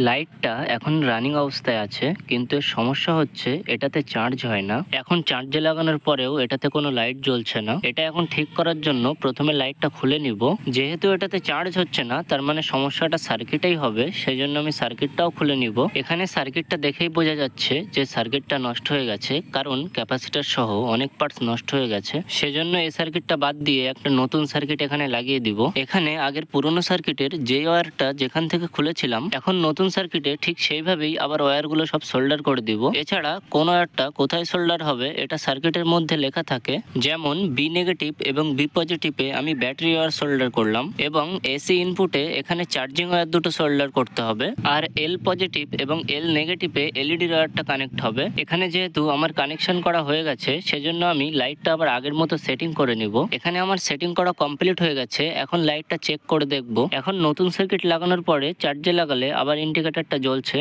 লাইটটা এখন রানিং অবস্থায় আছে, কিন্তু এর সমস্যা হচ্ছে এটাতে চার্জ হয় না। এখন চার্জে লাগানোর পরেও এটাতে কোনো লাইট জ্বলছে না। এটা এখন ঠিক করার জন্য প্রথমে লাইটটা খুলে নিব। যেহেতু এটাতে চার্জ হচ্ছে না, তার মানে সমস্যাটা সার্কিটেই হবে, সেই জন্য আমি সার্কিটটাও খুলে নিব। এখানে সার্কিটটা দেখেই বোঝা যাচ্ছে যে সার্কিটটা নষ্ট হয়ে গেছে, কারণ ক্যাপাসিটর সহ অনেক পার্টস নষ্ট হয়ে গেছে। সেজন্য এই সার্কিটটা বাদ দিয়ে একটা নতুন সার্কিট এখানে লাগিয়ে দিব। এখানে আগের পুরনো সার্কিটের যে ওয়্যারটা যেখান থেকে খুলেছিলাম, এখন নতুন সার্কিটে ঠিক সেইভাবেই আবার ওয়্যারগুলো সব সোল্ডার করে দিব। এছাড়া কোন ওয়্যারটা কোথায় সোল্ডার হবে এটা সার্কিটের মধ্যে লেখা থাকে। যেমন বি নেগেটিভ এবং বি পজিটিভে আমি ব্যাটারি ওয়্যার সোল্ডার করলাম, এবং এসি ইনপুটে এখানে চার্জিং ওয়্যার দুটো সোল্ডার করতে হবে। আর এল পজিটিভ এবং এল নেগেটিভে এলইডি ওয়্যারটা কানেক্ট হবে। এখানে যেহেতু আমার কানেকশন করা হয়ে গেছে, সেজন্য আমি লাইটটা আবার আগের মতো সেটিং করে নিব। এখানে আমার সেটিং করা কমপ্লিট হয়ে গেছে। এখন লাইটটা চেক করে দেখব। এখন নতুন সার্কিট লাগানোর পরে চার্জে লাগালে আবার ইন্ডিকেটরটা জ্বলছে।